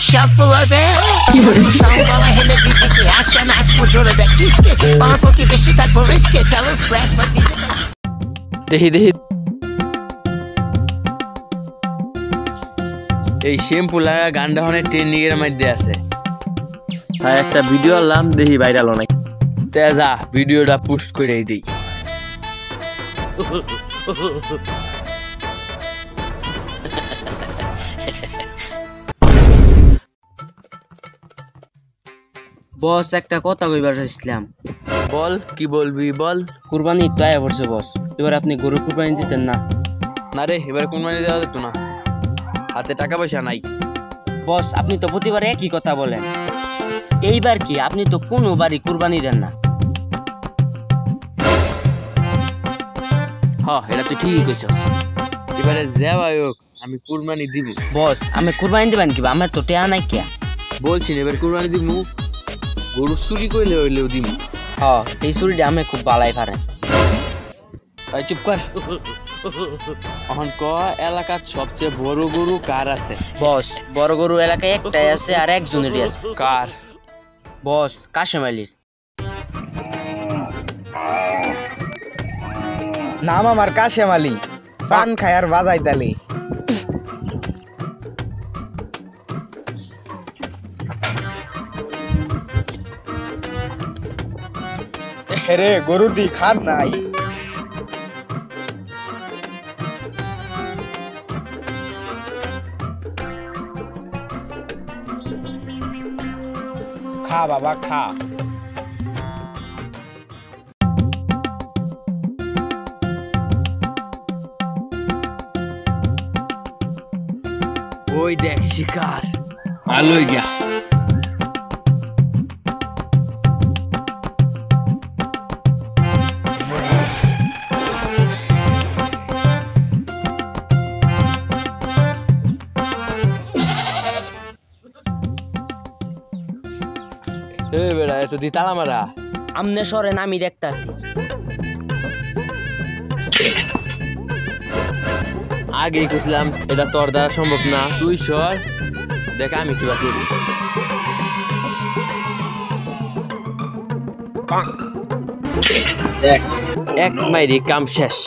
Shuffle there. Sambala hele dikiti. Aşka naç kucura da kişke. Bampo ki beşi tak bu riske. Çalın fresh pati. দেখি এই shampoo লাগা গানটা অনেক trending এর মধ্যে আছে। হ্যাঁ একটা ভিডিও আনলাম দেখি ভাইরাল অনেক। তেজা ভিডিওটা পোস্ট করে দিই। বস একটা কথা কইবার চাইছিলাম। বল কি বলবি বল। কুরবানি তো আয়া পড়ছে বস, এবার আপনি গরু কুরবানি দিতেন না? না রে এবার কুরবানি দেওয়া যেত না, হাতে টাকা পয়সা নাই। বস আপনি তো প্রতিবার একই কথা বলেন, এইবার কি আপনি তো কোনো বাড়ি কুরবানি দেন না? হ্যাঁ এটা তুই ঠিকই কইছস, এবারে যাওয়াই হোক আমি কুরবানি দিব। বস আমি কুরবানি দিবেন কি? আমার তো টেয়া নাই কে। বলছি না এবার কুরবানি দিব, গরু চুরি করলে হইলেও দিব। হ্যাঁ এই চুরিটা আমি খুব বালাই পারেন। চুপ কর। এখন ক এলাকার সবচেয়ে বড় গরু কার আছে? বস বড় গরু এলাকায় একটাই আছে আর একজনেরই আছে। কার? বস কাশেম আলীর। নাম আমার কাশেম আলী, পান খায় আর বাজাই তালি। হেরে গরুর দি খান নাই। খা বাবা খা। ওই দেখ শিকার ভালোই গিয়া। বেড়া এত দি তালা মারা। আমনে সরেন আমি দেখতাছি। আগেই কইছিলাম এটা তোর দ্বারা সম্ভব না, তুই সর দেখ আমি কিবা করি। দেখ এক মাইরি কাম শেষ।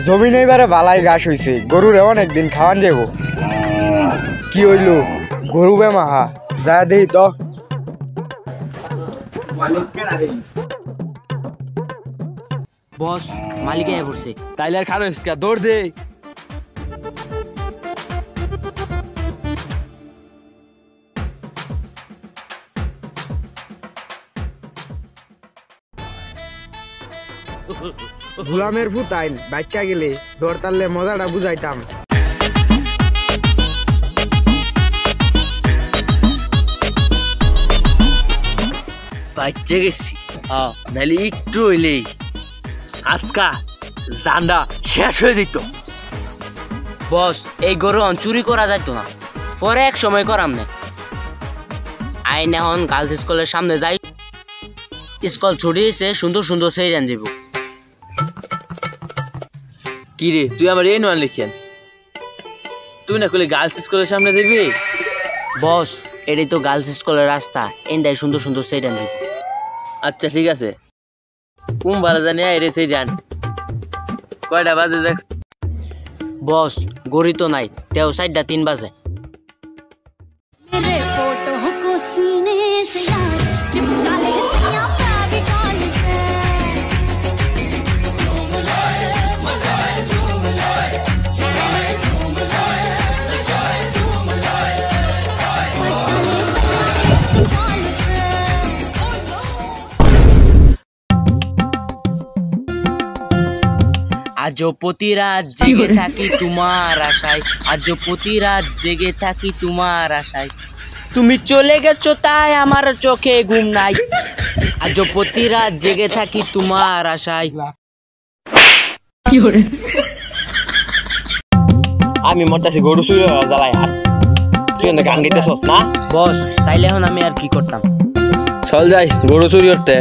জমিন এবারে বালাই ঘাস হইছে, গরুর অনেকদিন খাওয়ান যাব। কি হইল গরু বেমাহা যা দেই তো। বস মালিক আয়া পড়ছে। তাইলে আর খারো ইসকা দৌড় দে। গুলামের ফুতাইল বাচ্চা গেলে দৌড় তারলে মজাটা বুঝাইতাম। বাচ্চা গেছি নাহলে একটু হইলেই আজকা জান্ডা শেষ হয়ে যেত। বস এই গরু চুরি করা যাইতো না, পরে এক সময় করাম না। আইন এখন গার্লস স্কুলের সামনে যাই, স্কুল ছুটি হয়েছে, সুন্দর সুন্দর সেই জান যাব। কি রে তুই আমার এই নয় লিখেন, তুই না করলে গার্লস স্কুলের সামনে যাবি? বস এটাই তো গার্লস স্কুলের রাস্তা, এন্ডাই সুন্দর সুন্দর সেই জান যাব। আচ্ছা ঠিক আছে, কোন ভালো জানি এরে সেই জান। কয়টা বাজে দেখ? বস গড়ি তো নাই, তেও 3:30 বাজে। मेरे फोटो को सीने से यार चिपका ले सैया प्यारी कॉल से झूम लाए मजाए झूम लाए झूम लाए नशाए झूम लाए कॉल से আজ প্রতি রাত জেগে থাকি তোমার আশায়, আজ প্রতি রাত জেগে থাকি তোমার আশায়, তুমি চলে গেছো তাই আমার চোখে ঘুম নাই, আজ প্রতি রাত জেগে থাকি তোমার আশায়। আমি মরতাছি গরু চুরি হওয়ার জ্বালায় আর তুই এনে গান গাইতেছস না বস তাইলে এখন আমি আর কি করতাম? চল যাই গরু চুরি করতে।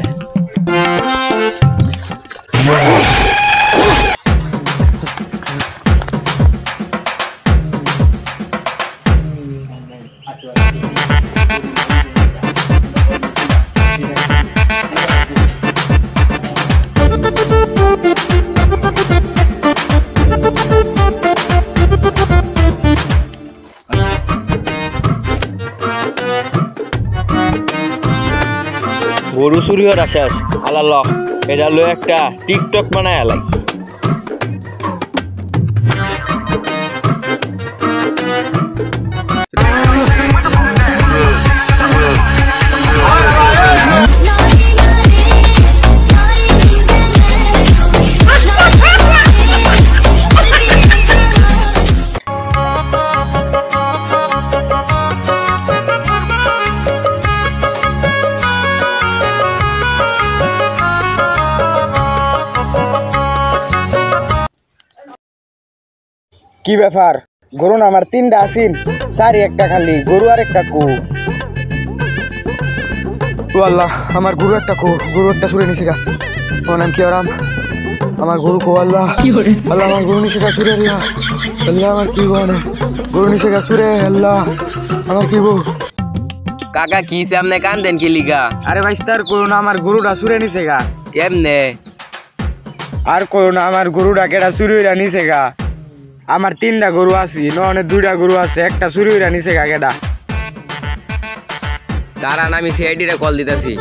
গরু চুরি হওয়ার আশাস আল্লাহ ল এটা লো একটা টিকটক বানায় আলাই। কি ব্যাপার গরু না আমার 3টা আসিন সারি একটা খালি গরু আর একটা কু ও আল্লাহ আমার গরু একটা কু গরু একটা সুরে নিছে গা ও নাম কি আরাম আমার গরু কো আল্লাহ আল্লাহ আমার গরু নিছে গা সুরে আল্লাহ আল্লাহ আমার কি বনে গরু নিছে গা সুরে আল্লাহ আমার কি বউ কাকা কি সামনে কান্দেন কি লিগা? আরে ভাই স্যার করো না আমার গরুটা সুরে নিছে গা কেমনে? আর করো না আমার গরুটা কেটা চুরি হইরা নিছে গা আমার 3টা গরু আছে ননে 2টা গরু আছে একটা চুরি হইরা নিছে গা কেটা দাঁড়ান আমি সিআইডি রে কল দিতেছি।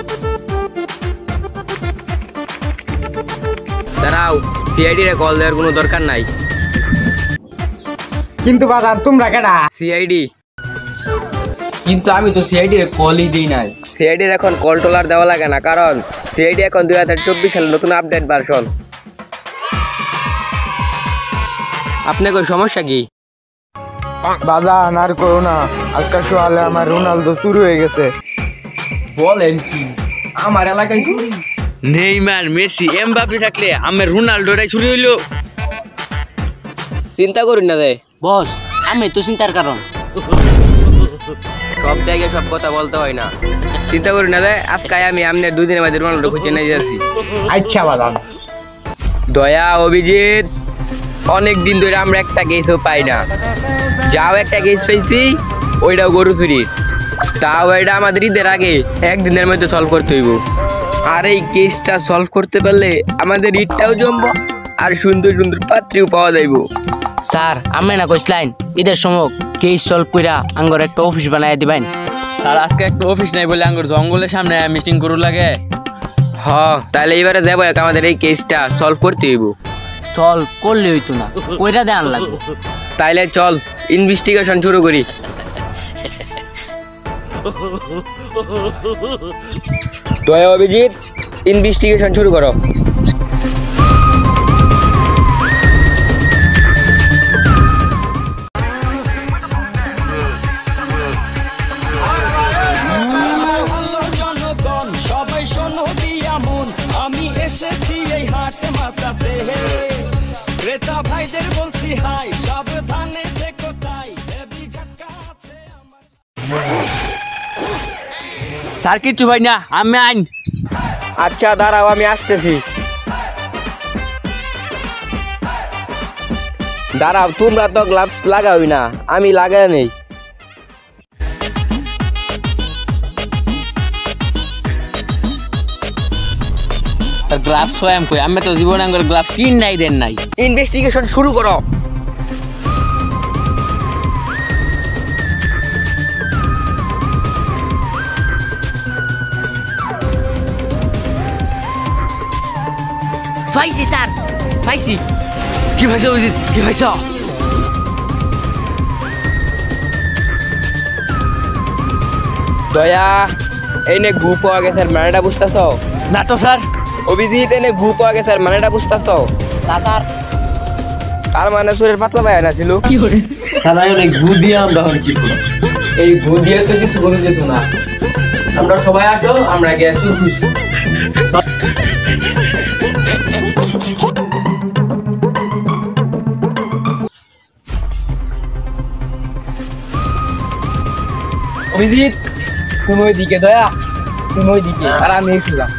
দাঁড়াও সিআইডি রে কল দেওয়ার কোনো দরকার নাই। কিন্তু বাজার তোমরা কেটা সিআইডি কিন্তু আমি তো সিআইডি রে কলই দিই নাই। সিআইডি র এখন কল টোলার দেওয়া লাগে না কারণ সিআইডি এখন 2024 সালের নতুন আপডেট ভার্সন। আপনার কোন সমস্যা কি? বাজার আর করো না আজকাল সকালে আমার রোনালদো চুরি হয়ে গেছে। বলেন কি আমার এলাকায় চুরি? নেইমার মেসি এমবাপ্পে থাকলে আমার রোনাল্ডোটাই চুরি হইলো। চিন্তা করুন না রে বস, আমি তো চিন্তার কারণ। সব জায়গায় সব কথা বলতে হয় না। চিন্তা করুন না রে আজকে আমি আমনে 2 দিনের মধ্যে রোনাল্ডো খুঁজে নিয়ে যাচ্ছি। আচ্ছা বাজার দয়া অভিজিৎ অনেক দিন ধরে আমরা একটা কেসও পাই না। যাও একটা কেস পেয়েছি ওইটাও গরু চুরি, তাও এটা আমাদের ঈদের আগে 1 দিনের মধ্যে সলভ করতে হইব। আর এই কেসটা সলভ করতে পারলে আমাদের ঈদটাও জমবো আর সুন্দর সুন্দর পাত্রীও পাওয়া যাইব। স্যার, আমি না কইছিলাম ঈদের সময় কেস সলভ কইরা আঙ্গর একটা অফিস বানায় দিবেন। স্যার আজকে একটা অফিস নাই বলে আঙ্গুর জঙ্গলের সামনে মিটিং করু লাগে। হ তাহলে এবারে যাবো আমাদের এই কেসটা সলভ করতে হইব। চল করলে হইতো না, কইরা দেন লাগবে। তাইলে চল ইনভেস্টিগেশন শুরু করি। দয়া অভিজিৎ ইনভেস্টিগেশন শুরু করো। জনগণ সবাই শোনো দিয়া মন, আমি এসেছি এই হাট মাথাতে। ক্রেতা ভাইদের বলছি হাই, সাবধানে থেকো তাই, হেভি ঝটকা আছে আমার। স্যার কিচ্ছু ভাই না, আমি আইন। আচ্ছা দাঁড়াও আমি আসতেছি। দাঁড়াও তোমরা তো গ্লাভস লাগাওই না, আমি লাগাই নেই। গ্লাভস স্বয়ং কই, আমি তো জীবনে আঙ্গুর গ্লাভস কিন নাই দেন নাই। ইনভেস্টিগেশন শুরু করো। পাইছি স্যার, পাইছি। কি ভাইছো অভিজিৎ, কি ভাইছো? দয়া এনে ঘু পাওয়া গেছে মানেটা বুঝতেছ? না তো স্যার। অভিজিৎ এনে ঘু পাওয়া গেছে মানেটা বুঝতেছ? না স্যার। তার মানে সুরের পাতলা ভাই না ছিল। এই ঘু দিয়ে তো কিছু করে যেত না। আমরা সবাই আসো, আমরা গিয়ে চুর খুশি। অভিজিৎ তুমি ওইদিকে দয়া তুমি ওইদিকে আর আমি শুলাম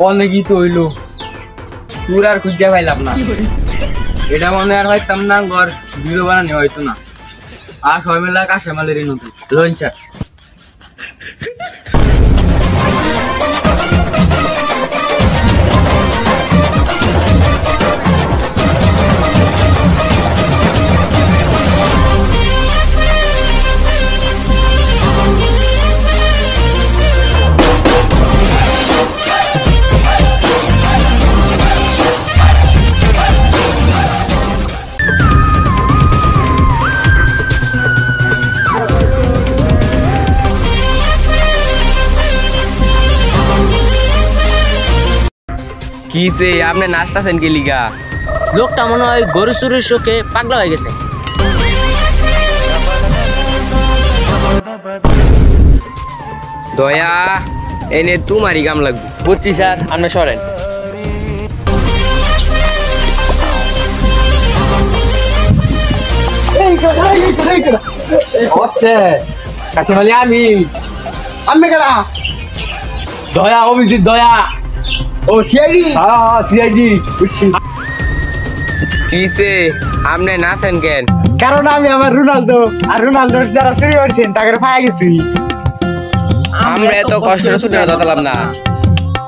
অনেকই তো হইলো তোর আর খুঁজে পাইলাম না এটা মনে আর হয়তাম না ঘর ভিডিও বানানি হয়তো না আর সবাই মিলে কাঁচামালেরই নতুন লঞ্চার কিসে আপনি নাচতেছেন কি লিগা লোকটা মনে হয় গরু চুরির শোকে পাগলা হয়ে গেছে দয়া এনে তোমারই কাম লাগবে বুঝছি স্যার আপনি সরেন কাছে আমি কেডা দয়া অভিজিৎ দয়া ও সিআইডি হ্যাঁ সিআইডি বুঝছি কিসে আপনি নাচেন কেন কারণ আমি আমার রোনালদো আর রোনালদোর যারা চুরি করছেন তাকে পাই গেছি আমরা এত কষ্ট ছুটে দাঁড়ালাম না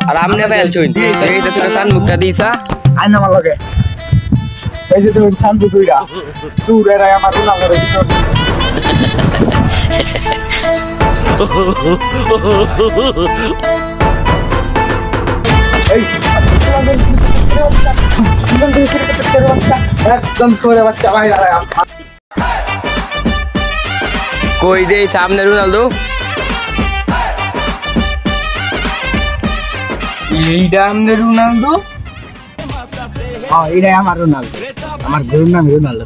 আর আপনি ফেলছুন এই তো সান মুখটা দিছা আইন আমার লগে এই যে তুমি শান্ত দুইরা চুরেরা আমার রোনালদোর একদম করে বাচ্চা ভাই কই দে সামনে রোনালদো এইটা আমাদের রোনালদো হ্যাঁ এটাই আমার রোনালদো আমার গরুর নাম রোনালদো